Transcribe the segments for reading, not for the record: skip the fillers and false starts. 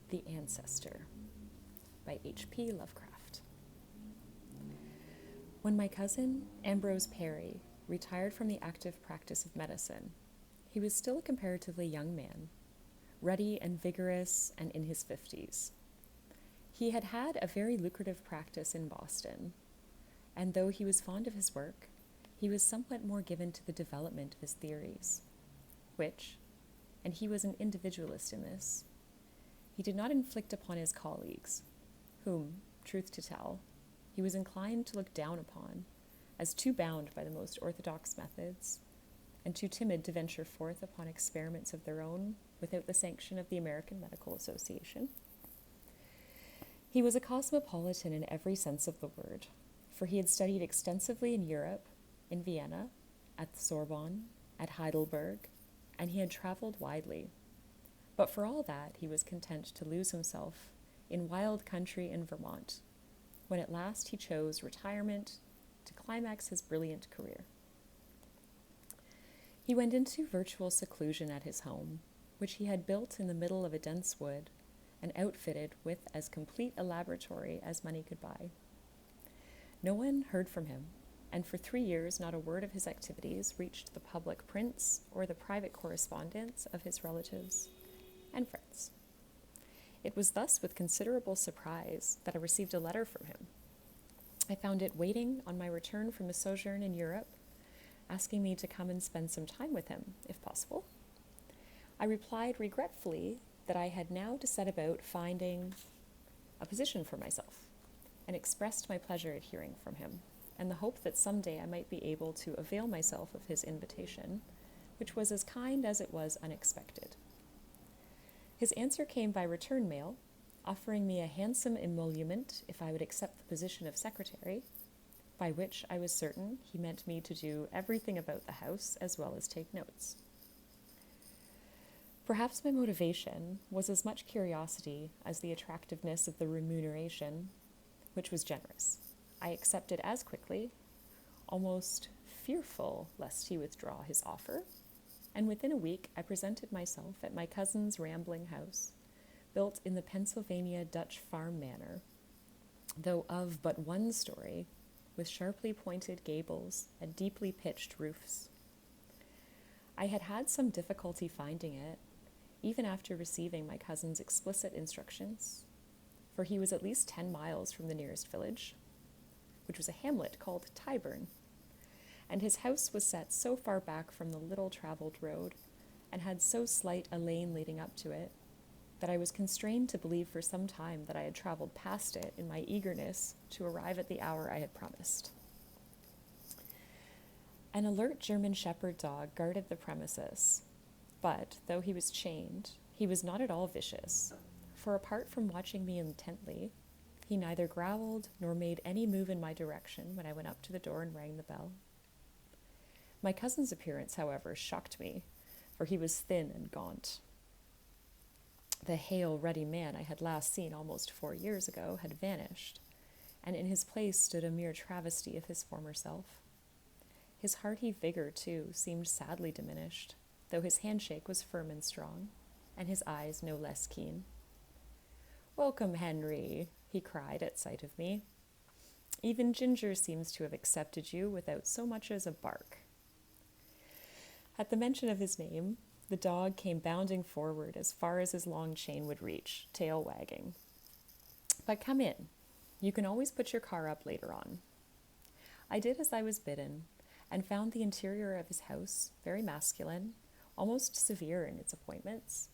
The Ancestor by H.P. Lovecraft. When my cousin, Ambrose Perry, retired from the active practice of medicine, he was still a comparatively young man, ruddy and vigorous and in his 50s. He had had a very lucrative practice in Boston, and though he was fond of his work, he was somewhat more given to the development of his theories, which, and he was an individualist in this, he did not inflict upon his colleagues, whom, truth to tell, he was inclined to look down upon, as too bound by the most orthodox methods, and too timid to venture forth upon experiments of their own without the sanction of the American Medical Association. He was a cosmopolitan in every sense of the word, for he had studied extensively in Europe, in Vienna, at the Sorbonne, at Heidelberg, and he had traveled widely. But for all that, he was content to lose himself in wild country in Vermont, when at last he chose retirement to climax his brilliant career. He went into virtual seclusion at his home, which he had built in the middle of a dense wood and outfitted with as complete a laboratory as money could buy. No one heard from him, and for 3 years not a word of his activities reached the public prints or the private correspondence of his relatives and friends. It was thus with considerable surprise that I received a letter from him. I found it waiting on my return from a sojourn in Europe, asking me to come and spend some time with him, if possible. I replied regretfully that I had now to set about finding a position for myself, and expressed my pleasure at hearing from him, and the hope that someday I might be able to avail myself of his invitation, which was as kind as it was unexpected. His answer came by return mail, offering me a handsome emolument if I would accept the position of secretary, by which I was certain he meant me to do everything about the house as well as take notes. Perhaps my motivation was as much curiosity as the attractiveness of the remuneration, which was generous. I accepted as quickly, almost fearful lest he withdraw his offer, and within a week I presented myself at my cousin's rambling house, built in the Pennsylvania Dutch farm manner, though of but one story, with sharply pointed gables and deeply pitched roofs. I had had some difficulty finding it, even after receiving my cousin's explicit instructions, for he was at least 10 miles from the nearest village, which was a hamlet called Tyburn, and his house was set so far back from the little-traveled road, and had so slight a lane leading up to it, that I was constrained to believe for some time that I had traveled past it in my eagerness to arrive at the hour I had promised. An alert German shepherd dog guarded the premises, but, though he was chained, he was not at all vicious, for apart from watching me intently, he neither growled nor made any move in my direction when I went up to the door and rang the bell. My cousin's appearance, however, shocked me, for he was thin and gaunt. The hale, ruddy man I had last seen almost 4 years ago had vanished, and in his place stood a mere travesty of his former self. His hearty vigor, too, seemed sadly diminished, though his handshake was firm and strong, and his eyes no less keen. "Welcome, Henry," he cried at sight of me. "Even Ginger seems to have accepted you without so much as a bark." At the mention of his name, the dog came bounding forward as far as his long chain would reach, tail wagging. "But come in. You can always put your car up later on." I did as I was bidden, and found the interior of his house very masculine, almost severe in its appointments.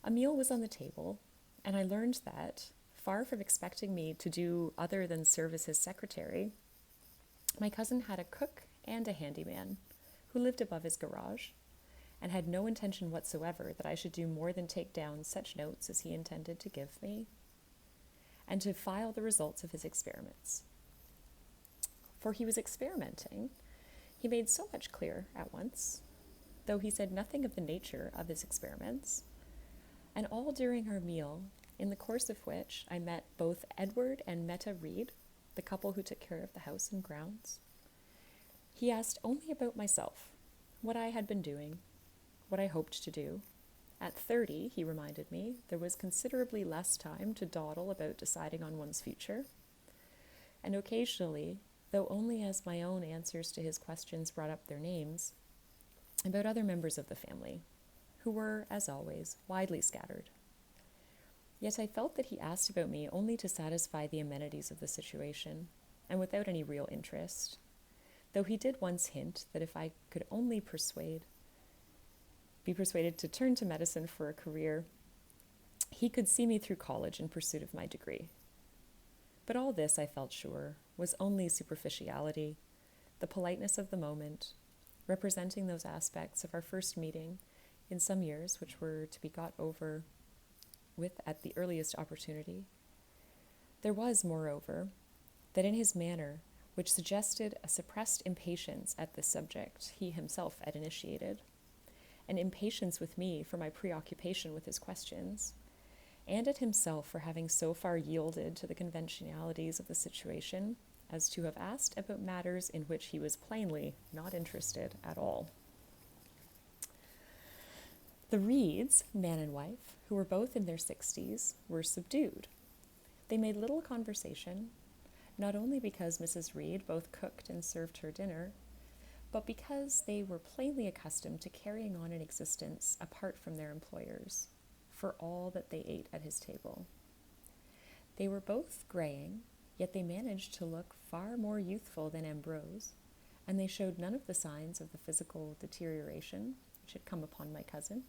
A meal was on the table, and I learned that, far from expecting me to do other than serve as his secretary, my cousin had a cook and a handyman, who lived above his garage, and had no intention whatsoever that I should do more than take down such notes as he intended to give me, and to file the results of his experiments. For he was experimenting, he made so much clear at once, though he said nothing of the nature of his experiments, and all during our meal, in the course of which I met both Edward and Meta Reed, the couple who took care of the house and grounds. He asked only about myself, what I had been doing, what I hoped to do, At 30, he reminded me, there was considerably less time to dawdle about deciding on one's future. And occasionally, though only as my own answers to his questions brought up their names, about other members of the family, who were, as always, widely scattered. Yet I felt that he asked about me only to satisfy the amenities of the situation, and without any real interest, though he did once hint that if I could only be persuaded to turn to medicine for a career, he could see me through college in pursuit of my degree. But all this, I felt sure, was only superficiality, the politeness of the moment, representing those aspects of our first meeting in some years which were to be got over with at the earliest opportunity. There was, moreover, that in his manner, which suggested a suppressed impatience at the subject he himself had initiated, an impatience with me for my preoccupation with his questions, and at himself for having so far yielded to the conventionalities of the situation as to have asked about matters in which he was plainly not interested at all. The Reeds, man and wife, who were both in their 60s, were subdued. They made little conversation, not only because Mrs. Reed both cooked and served her dinner, but because they were plainly accustomed to carrying on an existence apart from their employers, for all that they ate at his table. They were both graying, yet they managed to look far more youthful than Ambrose, and they showed none of the signs of the physical deterioration which had come upon my cousin.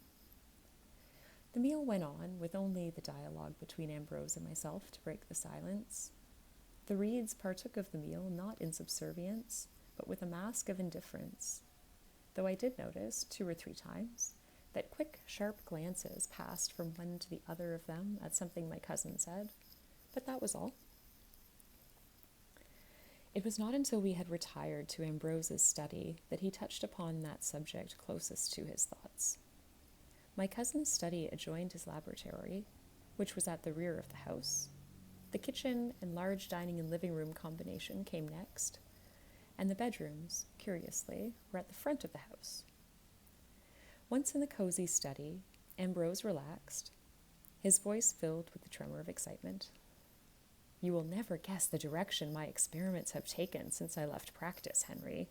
The meal went on, with only the dialogue between Ambrose and myself to break the silence. The Reeds partook of the meal not in subservience, but with a mask of indifference, though I did notice 2 or 3 times that quick, sharp glances passed from one to the other of them at something my cousin said, but that was all. It was not until we had retired to Ambrose's study that he touched upon that subject closest to his thoughts. My cousin's study adjoined his laboratory, which was at the rear of the house. The kitchen and large dining and living room combination came next, and the bedrooms, curiously, were at the front of the house. Once in the cozy study, Ambrose relaxed, his voice filled with the tremor of excitement. "You will never guess the direction my experiments have taken since I left practice, Henry,"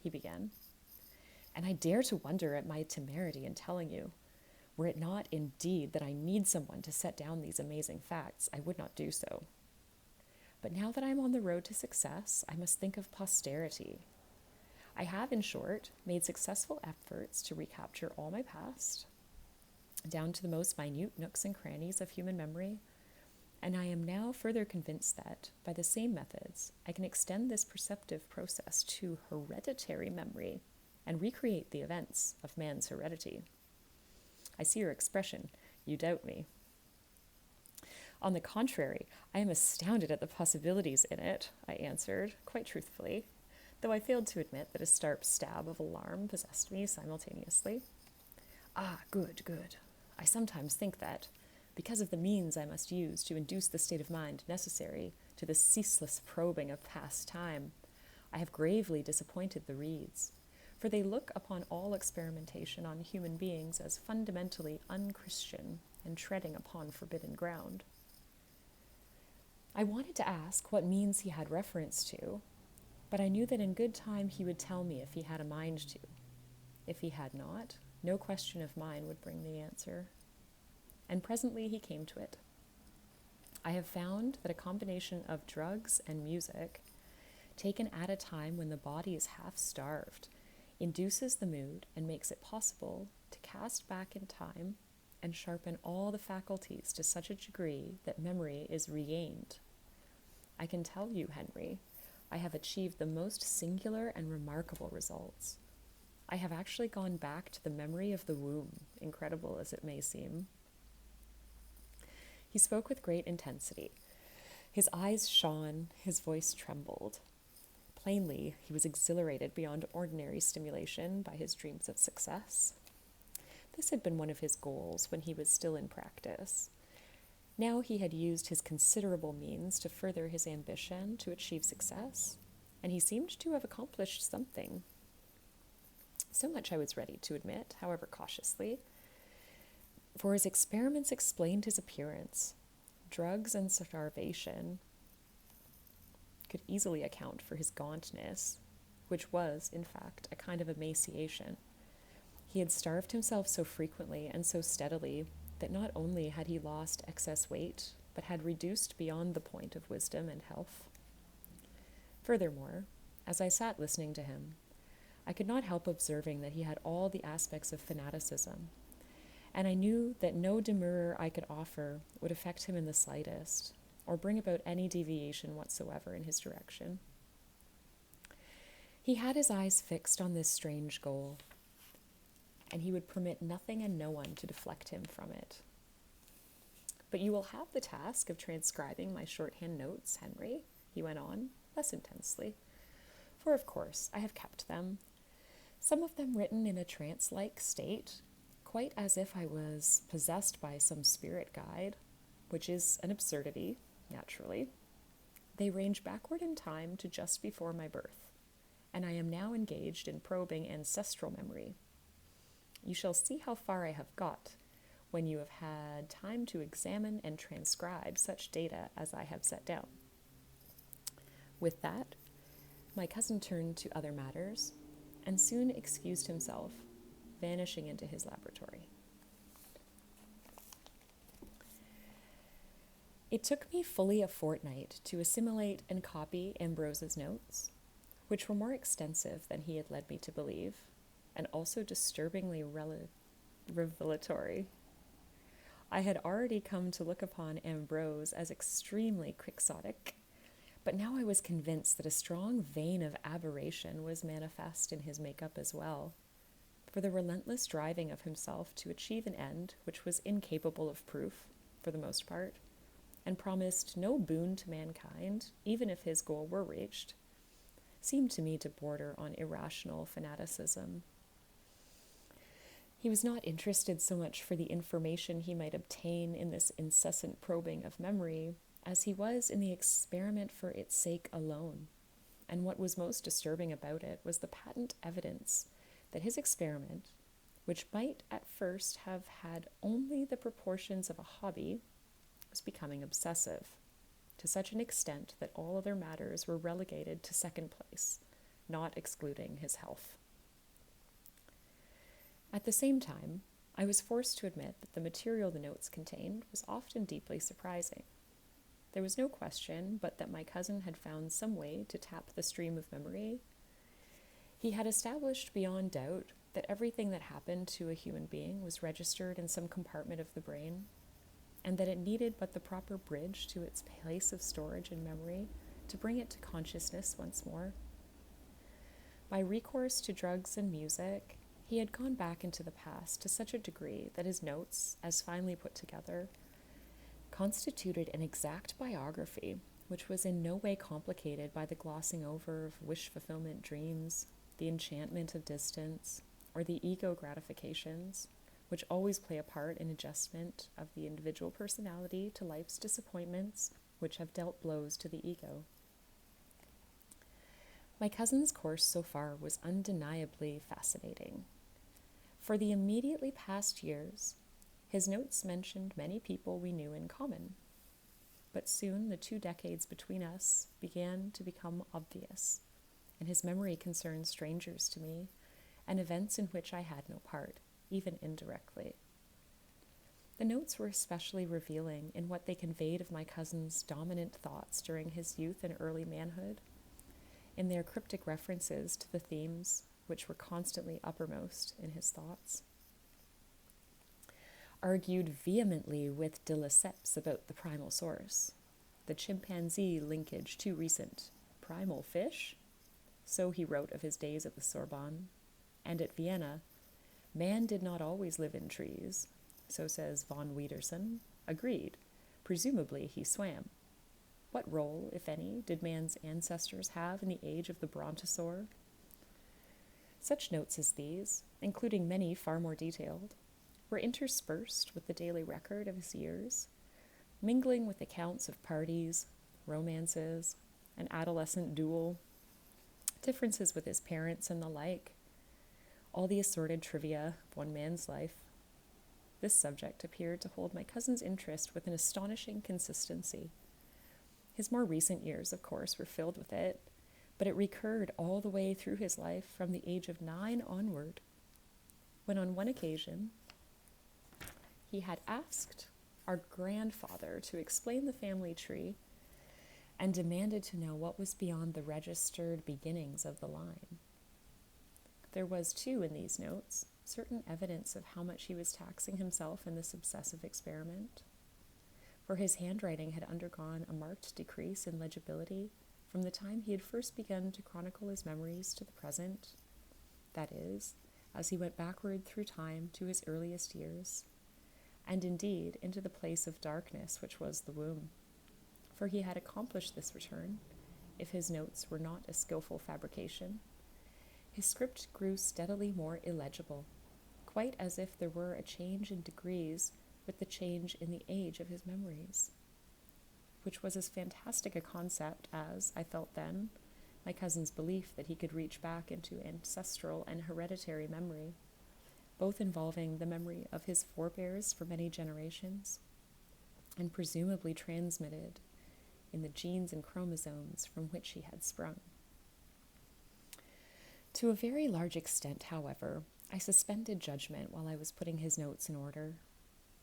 he began. "And I dare to wonder at my temerity in telling you. Were it not, indeed, that I need someone to set down these amazing facts, I would not do so. But now that I am on the road to success, I must think of posterity. I have, in short, made successful efforts to recapture all my past, down to the most minute nooks and crannies of human memory, and I am now further convinced that, by the same methods, I can extend this perceptive process to hereditary memory and recreate the events of man's heredity. I see your expression. You doubt me. On the contrary, I am astounded at the possibilities in it, I answered, quite truthfully, though I failed to admit that a sharp stab of alarm possessed me simultaneously. "Ah, good. I sometimes think that, because of the means I must use to induce the state of mind necessary to the ceaseless probing of past time, I have gravely disappointed the Reeds, for they look upon all experimentation on human beings as fundamentally unchristian and treading upon forbidden ground." I wanted to ask what means he had reference to, but I knew that in good time he would tell me if he had a mind to. If he had not, no question of mine would bring the answer. And presently he came to it. I have found that a combination of drugs and music, taken at a time when the body is half starved, induces the mood and makes it possible to cast back in time and sharpen all the faculties to such a degree that memory is regained. I can tell you, Henry, I have achieved the most singular and remarkable results. I have actually gone back to the memory of the womb, incredible as it may seem. He spoke with great intensity. His eyes shone, his voice trembled. Plainly, he was exhilarated beyond ordinary stimulation by his dreams of success. This had been one of his goals when he was still in practice. Now he had used his considerable means to further his ambition to achieve success, and he seemed to have accomplished something. So much I was ready to admit, however cautiously. For his experiments explained his appearance. Drugs and starvation could easily account for his gauntness, which was, in fact, a kind of emaciation. He had starved himself so frequently and so steadily that not only had he lost excess weight, but had reduced beyond the point of wisdom and health. Furthermore, as I sat listening to him, I could not help observing that he had all the aspects of fanaticism, and I knew that no demurrer I could offer would affect him in the slightest, or bring about any deviation whatsoever in his direction. He had his eyes fixed on this strange goal, and he would permit nothing and no one to deflect him from it. "But you will have the task of transcribing my shorthand notes, Henry," he went on, less intensely, "for of course I have kept them, some of them written in a trance-like state, quite as if I was possessed by some spirit guide, which is an absurdity, naturally. They range backward in time to just before my birth, and I am now engaged in probing ancestral memory. You shall see how far I have got when you have had time to examine and transcribe such data as I have set down." With that, my cousin turned to other matters and soon excused himself, vanishing into his laboratory. It took me fully a fortnight to assimilate and copy Ambrose's notes, which were more extensive than he had led me to believe, and also disturbingly revelatory. I had already come to look upon Ambrose as extremely quixotic, but now I was convinced that a strong vein of aberration was manifest in his makeup as well, for the relentless driving of himself to achieve an end which was incapable of proof, for the most part, and promised no boon to mankind, even if his goal were reached, seemed to me to border on irrational fanaticism. He was not interested so much for the information he might obtain in this incessant probing of memory as he was in the experiment for its sake alone, and what was most disturbing about it was the patent evidence that his experiment, which might at first have had only the proportions of a hobby, was becoming obsessive, to such an extent that all other matters were relegated to second place, not excluding his health. At the same time, I was forced to admit that the material the notes contained was often deeply surprising. There was no question but that my cousin had found some way to tap the stream of memory. He had established beyond doubt that everything that happened to a human being was registered in some compartment of the brain, and that it needed but the proper bridge to its place of storage and memory to bring it to consciousness once more. By recourse to drugs and music, he had gone back into the past to such a degree that his notes, as finely put together, constituted an exact biography which was in no way complicated by the glossing over of wish-fulfillment dreams, the enchantment of distance, or the ego gratifications, which always play a part in adjustment of the individual personality to life's disappointments, which have dealt blows to the ego. My cousin's course so far was undeniably fascinating. For the immediately past years, his notes mentioned many people we knew in common, but soon the 2 decades between us began to become obvious, and his memory concerned strangers to me and events in which I had no part, even indirectly. The notes were especially revealing in what they conveyed of my cousin's dominant thoughts during his youth and early manhood, in their cryptic references to the themes which were constantly uppermost in his thoughts. Argued vehemently with de Lesseps about the primal source, the chimpanzee linkage too recent, primal fish? So he wrote of his days at the Sorbonne, and at Vienna, man did not always live in trees, so says von Wiedersson, agreed, presumably he swam. What role, if any, did man's ancestors have in the age of the brontosaur? Such notes as these, including many far more detailed, were interspersed with the daily record of his years, mingling with accounts of parties, romances, an adolescent duel, differences with his parents and the like, all the assorted trivia of one man's life. This subject appeared to hold my cousin's interest with an astonishing consistency. His more recent years, of course, were filled with it, but it recurred all the way through his life from the age of 9 onward, when on one occasion he had asked our grandfather to explain the family tree and demanded to know what was beyond the registered beginnings of the line. There was, too, in these notes, certain evidence of how much he was taxing himself in this obsessive experiment, for his handwriting had undergone a marked decrease in legibility from the time he had first begun to chronicle his memories to the present, that is, as he went backward through time to his earliest years, and indeed into the place of darkness which was the womb. For he had accomplished this return, if his notes were not a skillful fabrication. His script grew steadily more illegible, quite as if there were a change in degrees with the change in the age of his memories, which was as fantastic a concept as, I felt then, my cousin's belief that he could reach back into ancestral and hereditary memory, both involving the memory of his forebears for many generations, and presumably transmitted in the genes and chromosomes from which he had sprung. To a very large extent, however, I suspended judgment while I was putting his notes in order,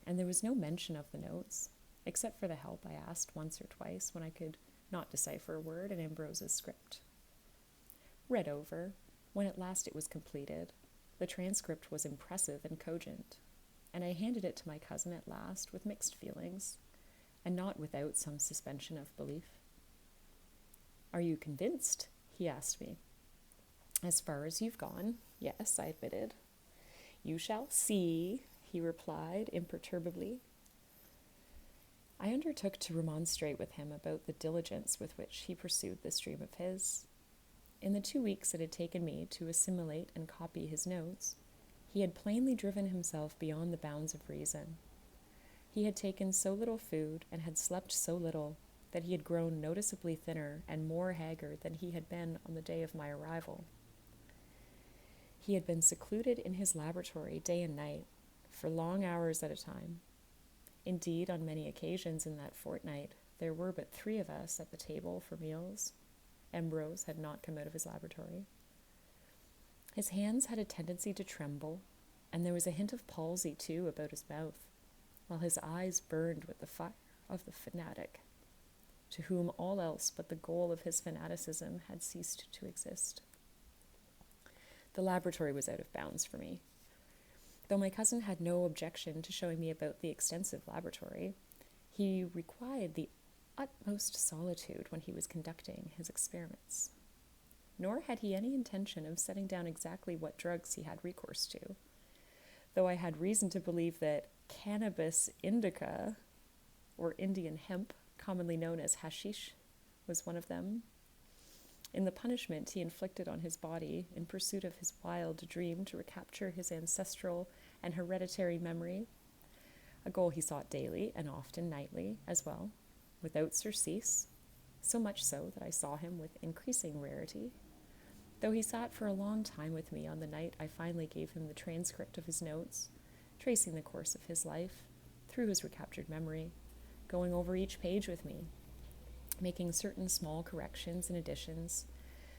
and there was no mention of the notes, except for the help I asked once or twice when I could not decipher a word in Ambrose's script. Read over, when at last it was completed, the transcript was impressive and cogent, and I handed it to my cousin at last with mixed feelings, and not without some suspension of belief. "Are you convinced?" he asked me. "As far as you've gone, yes," I admitted. "You shall see," he replied imperturbably. I undertook to remonstrate with him about the diligence with which he pursued this dream of his. In the 2 weeks it had taken me to assimilate and copy his notes, he had plainly driven himself beyond the bounds of reason. He had taken so little food and had slept so little that he had grown noticeably thinner and more haggard than he had been on the day of my arrival. He had been secluded in his laboratory day and night, for long hours at a time. Indeed, on many occasions in that fortnight, there were but 3 of us at the table for meals. Ambrose had not come out of his laboratory. His hands had a tendency to tremble, and there was a hint of palsy, too, about his mouth, while his eyes burned with the fire of the fanatic, to whom all else but the goal of his fanaticism had ceased to exist. The laboratory was out of bounds for me. Though my cousin had no objection to showing me about the extensive laboratory, he required the utmost solitude when he was conducting his experiments. Nor had he any intention of setting down exactly what drugs he had recourse to, though I had reason to believe that cannabis indica, or Indian hemp, commonly known as hashish, was one of them. In the punishment he inflicted on his body in pursuit of his wild dream to recapture his ancestral and hereditary memory, a goal he sought daily and often nightly as well, without surcease, so much so that I saw him with increasing rarity, though he sat for a long time with me on the night I finally gave him the transcript of his notes, tracing the course of his life through his recaptured memory, going over each page with me, making certain small corrections and additions,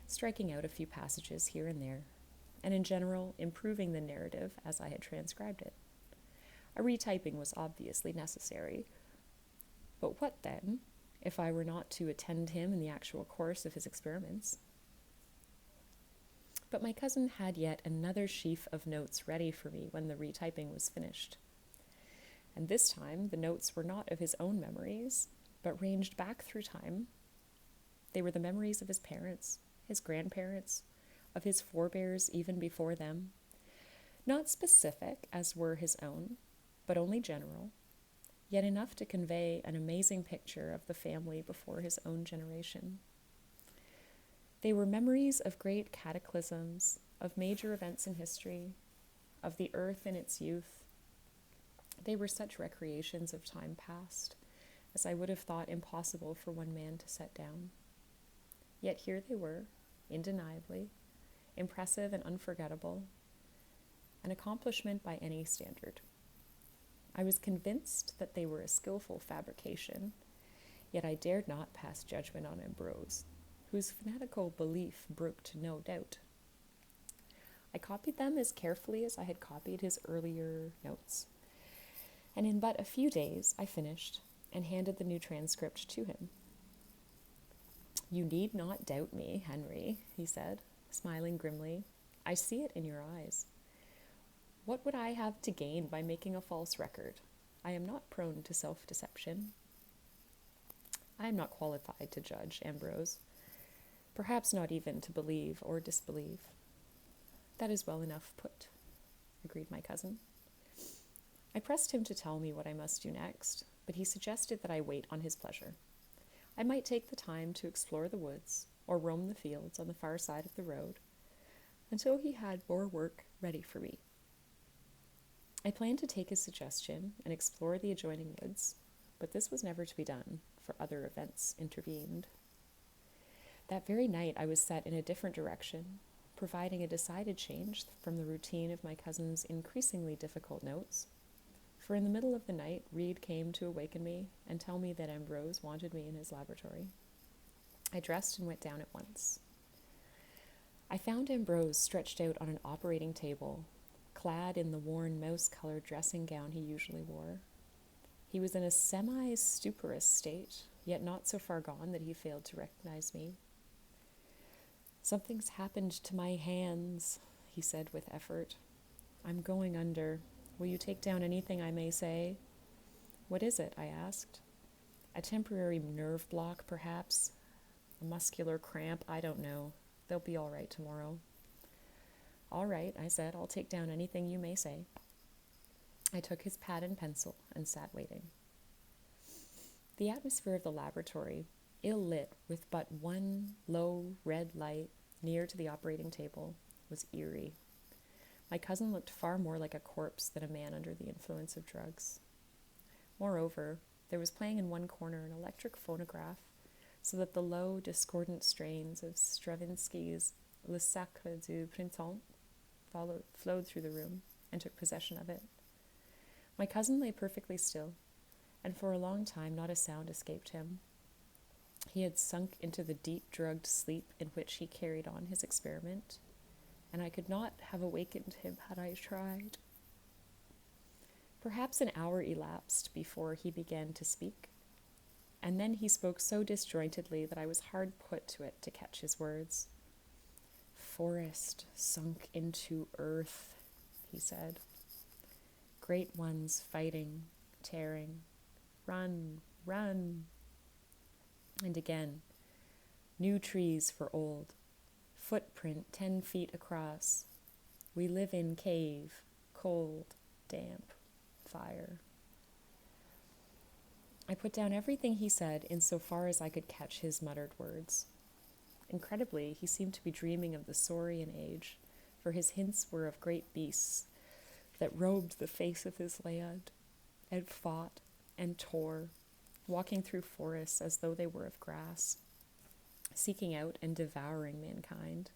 striking out a few passages here and there, and in general improving the narrative as I had transcribed it. A retyping was obviously necessary, but what then, if I were not to attend him in the actual course of his experiments? But my cousin had yet another sheaf of notes ready for me when the retyping was finished. And this time the notes were not of his own memories, but ranged back through time. They were the memories of his parents, his grandparents, of his forebears even before them, not specific as were his own, but only general, yet enough to convey an amazing picture of the family before his own generation. They were memories of great cataclysms, of major events in history, of the earth in its youth. They were such recreations of time past as I would have thought impossible for one man to set down. Yet here they were, undeniably, impressive and unforgettable, an accomplishment by any standard. I was convinced that they were a skillful fabrication, yet I dared not pass judgment on Ambrose, whose fanatical belief brooked no doubt. I copied them as carefully as I had copied his earlier notes, and in but a few days I finished and handed the new transcript to him. "You need not doubt me, Henry," he said, smiling grimly. "I see it in your eyes. What would I have to gain by making a false record? I am not prone to self-deception." "I am not qualified to judge, Ambrose. Perhaps not even to believe or disbelieve." "That is well enough put," agreed my cousin. I pressed him to tell me what I must do next, but he suggested that I wait on his pleasure. I might take the time to explore the woods or roam the fields on the far side of the road until he had more work ready for me. I planned to take his suggestion and explore the adjoining woods, but this was never to be done, for other events intervened. That very night I was set in a different direction, providing a decided change from the routine of my cousin's increasingly difficult notes. For in the middle of the night, Reed came to awaken me and tell me that Ambrose wanted me in his laboratory. I dressed and went down at once. I found Ambrose stretched out on an operating table, clad in the worn mouse-colored dressing gown he usually wore. He was in a semi-stuporous state, yet not so far gone that he failed to recognize me. "Something's happened to my hands," he said with effort. "I'm going under. Will you take down anything I may say?" "What is it?" I asked. "A temporary nerve block, perhaps. A muscular cramp, I don't know. They'll be all right tomorrow." "All right," I said. "I'll take down anything you may say." I took his pad and pencil and sat waiting. The atmosphere of the laboratory, ill-lit with but one low red light near to the operating table, was eerie. My cousin looked far more like a corpse than a man under the influence of drugs. Moreover, there was playing in one corner an electric phonograph, so that the low, discordant strains of Stravinsky's Le Sacre du Printemps flowed through the room and took possession of it. My cousin lay perfectly still, and for a long time not a sound escaped him. He had sunk into the deep drugged sleep in which he carried on his experiment, and I could not have awakened him had I tried. Perhaps an hour elapsed before he began to speak, and then he spoke so disjointedly that I was hard put to it to catch his words. "Forest sunk into earth," he said. "Great ones fighting, tearing. Run, run." And again, "New trees for old. Footprint 10 feet across. We live in cave, cold, damp, fire." I put down everything he said in so far as I could catch his muttered words. Incredibly, he seemed to be dreaming of the saurian age, for his hints were of great beasts that robed the face of his land, and fought and tore, walking through forests as though they were of grass, seeking out and devouring mankind,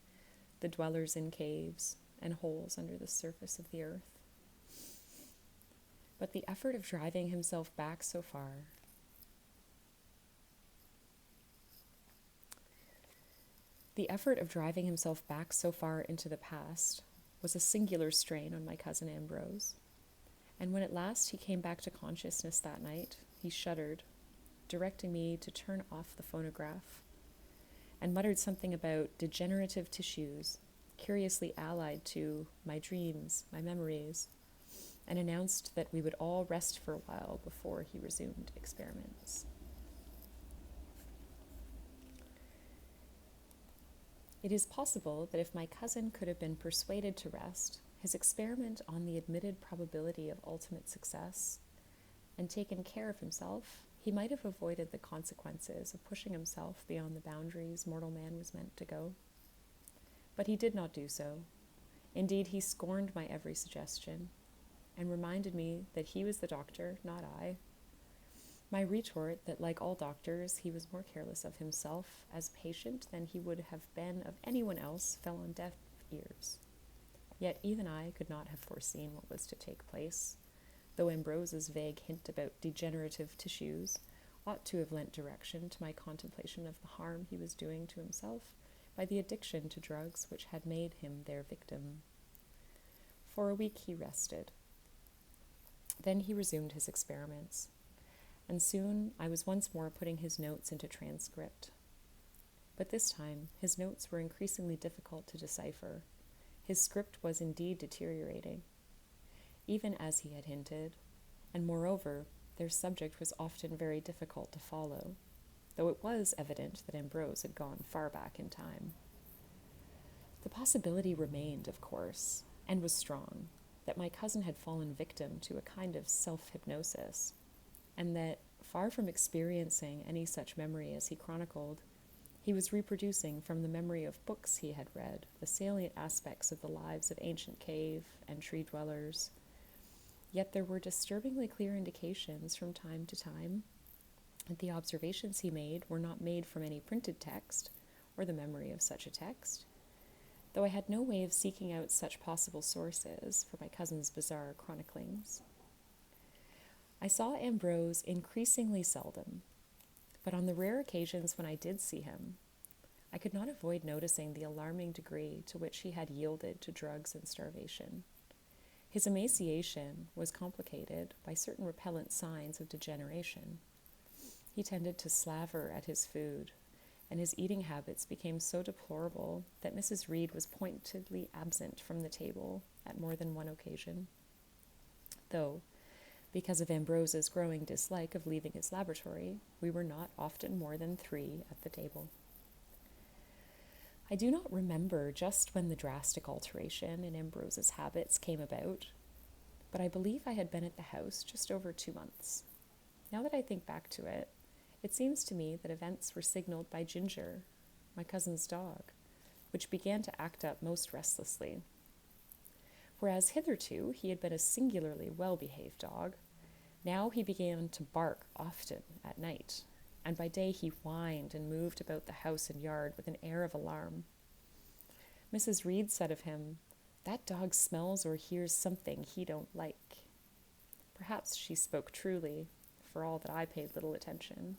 the dwellers in caves and holes under the surface of the earth. But the effort of driving himself back so far into the past was a singular strain on my cousin Ambrose, and when at last he came back to consciousness that night, he shuddered, directing me to turn off the phonograph, and muttered something about degenerative tissues, curiously allied to my dreams, my memories, and announced that we would all rest for a while before he resumed experiments. It is possible that if my cousin could have been persuaded to rest, his experiment on the admitted probability of ultimate success, and taken care of himself, he might have avoided the consequences of pushing himself beyond the boundaries mortal man was meant to go. But he did not do so. Indeed, he scorned my every suggestion, and reminded me that he was the doctor, not I. My retort that, like all doctors, he was more careless of himself as patient than he would have been of anyone else fell on deaf ears. Yet even I could not have foreseen what was to take place, though Ambrose's vague hint about degenerative tissues ought to have lent direction to my contemplation of the harm he was doing to himself by the addiction to drugs which had made him their victim. For a week he rested. Then he resumed his experiments, and soon I was once more putting his notes into transcript. But this time his notes were increasingly difficult to decipher. His script was indeed deteriorating, even as he had hinted, and moreover, their subject was often very difficult to follow, though it was evident that Ambrose had gone far back in time. The possibility remained, of course, and was strong, that my cousin had fallen victim to a kind of self-hypnosis, and that, far from experiencing any such memory as he chronicled, he was reproducing from the memory of books he had read the salient aspects of the lives of ancient cave and tree dwellers. Yet there were disturbingly clear indications from time to time that the observations he made were not made from any printed text or the memory of such a text, though I had no way of seeking out such possible sources for my cousin's bizarre chroniclings. I saw Ambrose increasingly seldom, but on the rare occasions when I did see him, I could not avoid noticing the alarming degree to which he had yielded to drugs and starvation. His emaciation was complicated by certain repellent signs of degeneration. He tended to slaver at his food, and his eating habits became so deplorable that Mrs. Reed was pointedly absent from the table at more than one occasion. Though, because of Ambrose's growing dislike of leaving his laboratory, we were not often more than 3 at the table. I do not remember just when the drastic alteration in Ambrose's habits came about, but I believe I had been at the house just over 2 months. Now that I think back to it, it seems to me that events were signaled by Ginger, my cousin's dog, which began to act up most restlessly. Whereas hitherto he had been a singularly well-behaved dog, now he began to bark often at night, and by day he whined and moved about the house and yard with an air of alarm. Mrs. Reed said of him, "That dog smells or hears something he don't like." Perhaps she spoke truly, for all that I paid little attention.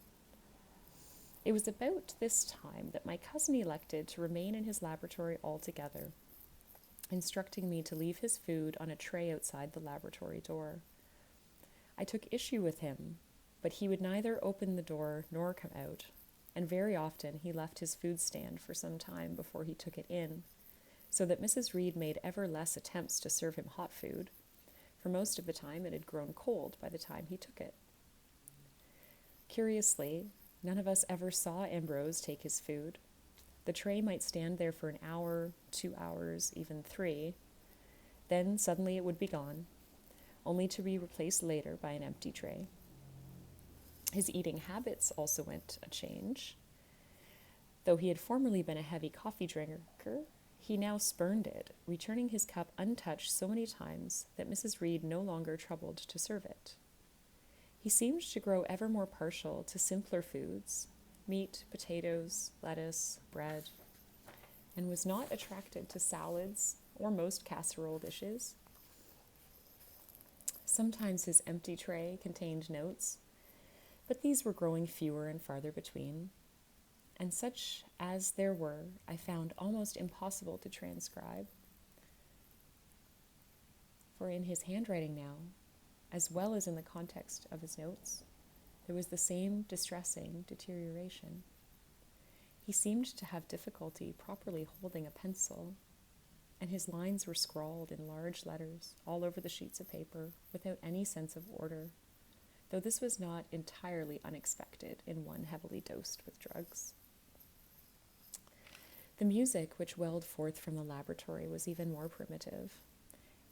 It was about this time that my cousin elected to remain in his laboratory altogether, instructing me to leave his food on a tray outside the laboratory door. I took issue with him, but he would neither open the door nor come out, and very often he left his food stand for some time before he took it in, so that Mrs. Reed made ever less attempts to serve him hot food, for most of the time it had grown cold by the time he took it. Curiously, none of us ever saw Ambrose take his food. The tray might stand there for an hour, 2 hours, even 3. Then suddenly it would be gone, only to be replaced later by an empty tray. His eating habits also went a change. Though he had formerly been a heavy coffee drinker, he now spurned it, returning his cup untouched so many times that Mrs. Reed no longer troubled to serve it. He seemed to grow ever more partial to simpler foods, meat, potatoes, lettuce, bread, and was not attracted to salads or most casserole dishes. Sometimes his empty tray contained notes, but these were growing fewer and farther between, and such as there were I found almost impossible to transcribe. For in his handwriting now, as well as in the context of his notes, there was the same distressing deterioration. He seemed to have difficulty properly holding a pencil, and his lines were scrawled in large letters all over the sheets of paper without any sense of order, though this was not entirely unexpected in one heavily dosed with drugs. The music which welled forth from the laboratory was even more primitive.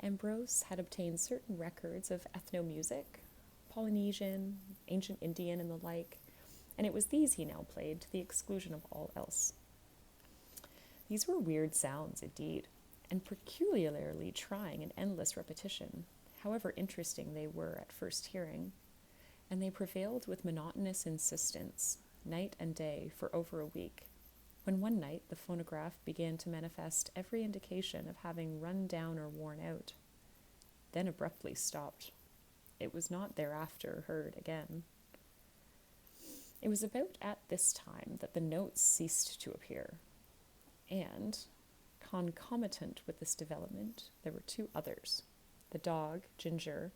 Ambrose had obtained certain records of ethno-music, Polynesian, ancient Indian, and the like, and it was these he now played to the exclusion of all else. These were weird sounds indeed, and peculiarly trying in endless repetition, however interesting they were at first hearing, and they prevailed with monotonous insistence, night and day, for over a week, when one night the phonograph began to manifest every indication of having run down or worn out, then abruptly stopped. it was not thereafter heard again. It was about at this time that the notes ceased to appear, and, concomitant with this development, there were two others. The dog, Ginger,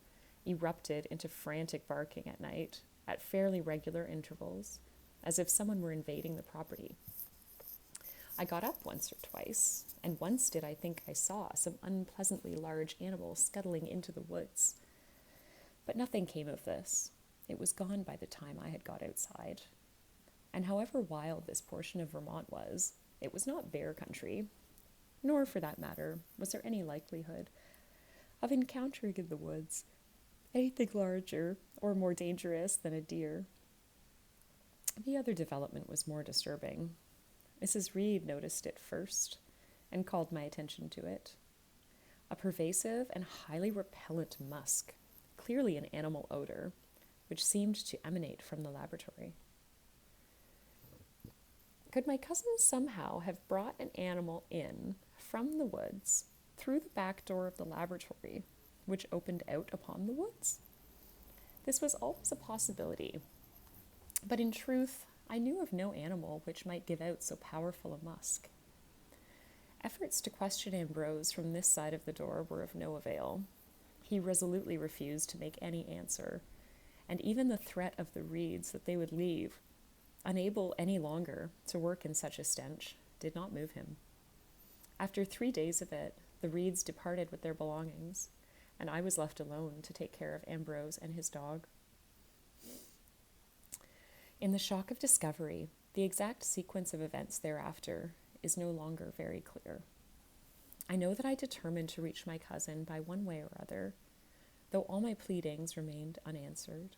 erupted into frantic barking at night, at fairly regular intervals, as if someone were invading the property. I got up once or twice, and once did I think I saw some unpleasantly large animal scuttling into the woods. But nothing came of this. It was gone by the time I had got outside. And however wild this portion of Vermont was, it was not bear country, nor, for that matter, was there any likelihood of encountering in the woods anything larger or more dangerous than a deer. The other development was more disturbing. Mrs. Reed noticed it first and called my attention to it. A pervasive and highly repellent musk, clearly an animal odor, which seemed to emanate from the laboratory. Could my cousin somehow have brought an animal in from the woods through the back door of the laboratory, which opened out upon the woods? This was always a possibility, but in truth, I knew of no animal which might give out so powerful a musk. Efforts to question Ambrose from this side of the door were of no avail. He resolutely refused to make any answer, and even the threat of the Reeds that they would leave, unable any longer to work in such a stench, did not move him. After 3 days of it, the Reeds departed with their belongings, and I was left alone to take care of Ambrose and his dog. In the shock of discovery, the exact sequence of events thereafter is no longer very clear. I know that I determined to reach my cousin by one way or other, though all my pleadings remained unanswered.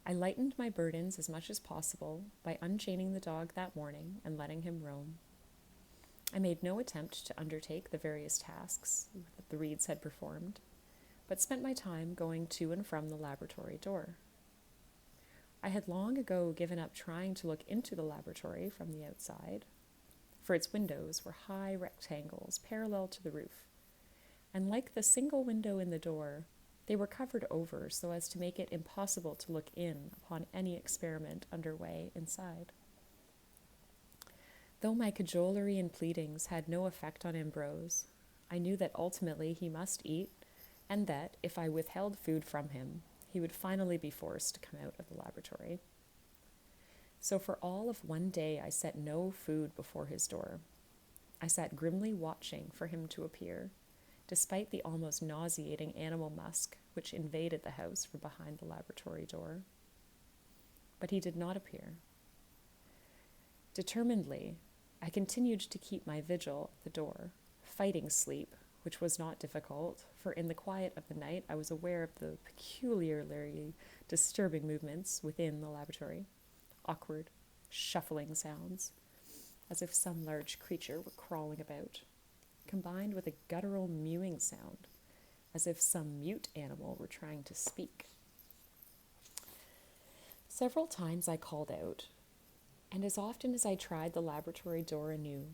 I lightened my burdens as much as possible by unchaining the dog that morning and letting him roam. I made no attempt to undertake the various tasks that the Reeds had performed, but spent my time going to and from the laboratory door. I had long ago given up trying to look into the laboratory from the outside, for its windows were high rectangles parallel to the roof, and like the single window in the door, they were covered over so as to make it impossible to look in upon any experiment underway inside. Though my cajolery and pleadings had no effect on Ambrose, I knew that ultimately he must eat, and that if I withheld food from him, he would finally be forced to come out of the laboratory. So for all of one day I set no food before his door. I sat grimly watching for him to appear, despite the almost nauseating animal musk which invaded the house from behind the laboratory door. But he did not appear. Determinedly, I continued to keep my vigil at the door, fighting sleep, which was not difficult, for in the quiet of the night I was aware of the peculiarly disturbing movements within the laboratory, awkward, shuffling sounds, as if some large creature were crawling about, combined with a guttural mewing sound, as if some mute animal were trying to speak. Several times I called out, and as often as I tried the laboratory door anew,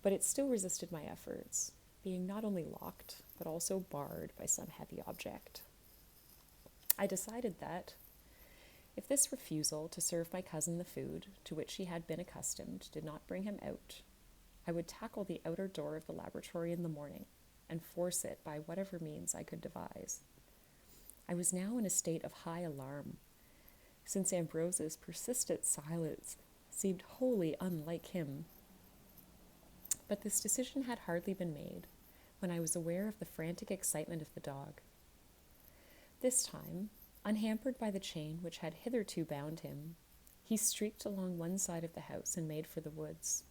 but it still resisted my efforts, being not only locked, but also barred by some heavy object. I decided that, if this refusal to serve my cousin the food to which he had been accustomed did not bring him out, I would tackle the outer door of the laboratory in the morning and force it by whatever means I could devise. I was now in a state of high alarm, since Ambrose's persistent silence seemed wholly unlike him. But this decision had hardly been made when I was aware of the frantic excitement of the dog. This time, unhampered by the chain which had hitherto bound him, he streaked along one side of the house and made for the woods,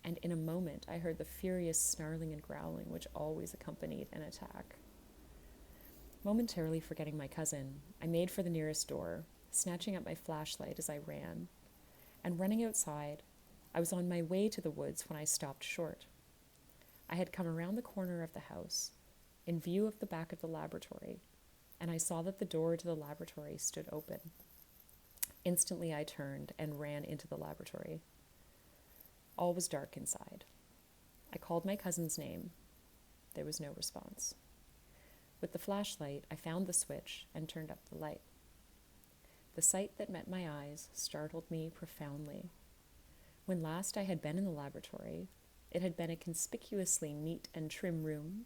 and in a moment I heard the furious snarling and growling which always accompanied an attack. Momentarily forgetting my cousin, I made for the nearest door, snatching up my flashlight as I ran, and running outside, I was on my way to the woods when I stopped short. I had come around the corner of the house, in view of the back of the laboratory, and I saw that the door to the laboratory stood open. Instantly I turned and ran into the laboratory. All was dark inside. I called my cousin's name. There was no response. With the flashlight, I found the switch and turned up the light. The sight that met my eyes startled me profoundly. When last I had been in the laboratory, it had been a conspicuously neat and trim room,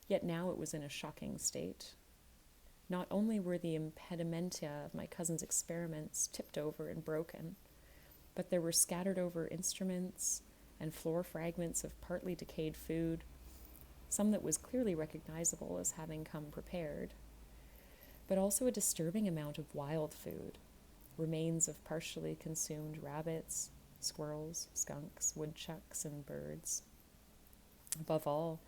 yet now it was in a shocking state. Not only were the impedimenta of my cousin's experiments tipped over and broken, but there were scattered over instruments and floor fragments of partly decayed food, some that was clearly recognizable as having come prepared, but also a disturbing amount of wild food, remains of partially consumed rabbits, squirrels, skunks, woodchucks, and birds. Above all,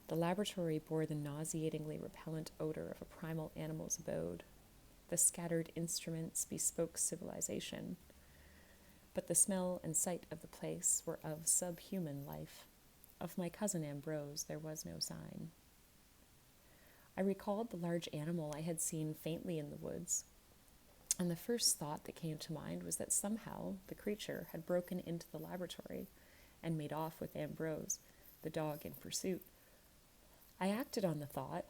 the laboratory bore the nauseatingly repellent odor of a primal animal's abode. The scattered instruments bespoke civilization, but the smell and sight of the place were of subhuman life. Of my cousin Ambrose there was no sign. I recalled the large animal I had seen faintly in the woods, and the first thought that came to mind was that somehow the creature had broken into the laboratory and made off with Ambrose, the dog in pursuit. I acted on the thought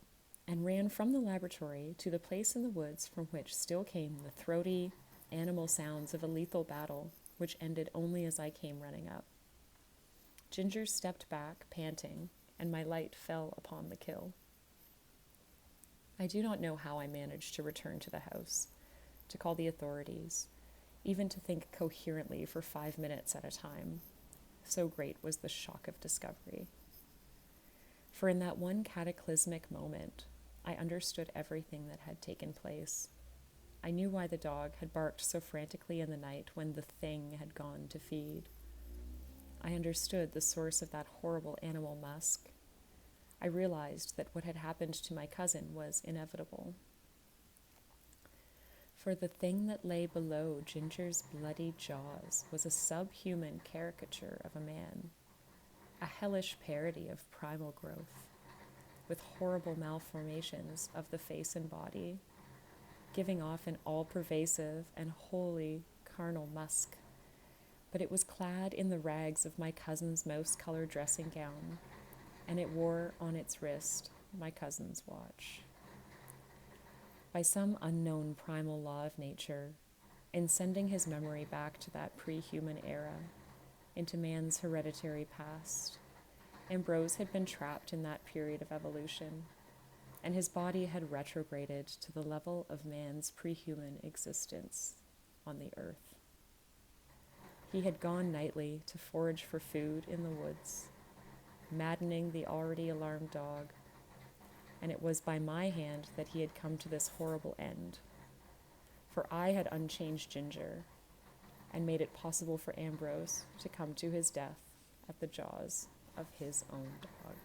and ran from the laboratory to the place in the woods from which still came the throaty animal sounds of a lethal battle, which ended only as I came running up. Ginger stepped back, panting, and my light fell upon the kill. I do not know how I managed to return to the house, to call the authorities, even to think coherently for 5 minutes at a time. So great was the shock of discovery. For in that one cataclysmic moment, I understood everything that had taken place. I knew why the dog had barked so frantically in the night when the thing had gone to feed. I understood the source of that horrible animal musk. I realized that what had happened to my cousin was inevitable. For the thing that lay below Ginger's bloody jaws was a subhuman caricature of a man, a hellish parody of primal growth, with horrible malformations of the face and body, giving off an all-pervasive and wholly carnal musk. But it was clad in the rags of my cousin's mouse-colored dressing gown, and it wore on its wrist my cousin's watch. By some unknown primal law of nature, in sending his memory back to that pre-human era, into man's hereditary past, Ambrose had been trapped in that period of evolution, and his body had retrograded to the level of man's pre-human existence on the earth. He had gone nightly to forage for food in the woods, maddening the already alarmed dog, and it was by my hand that he had come to this horrible end, for I had unchanged Ginger and made it possible for Ambrose to come to his death at the jaws of his own dog.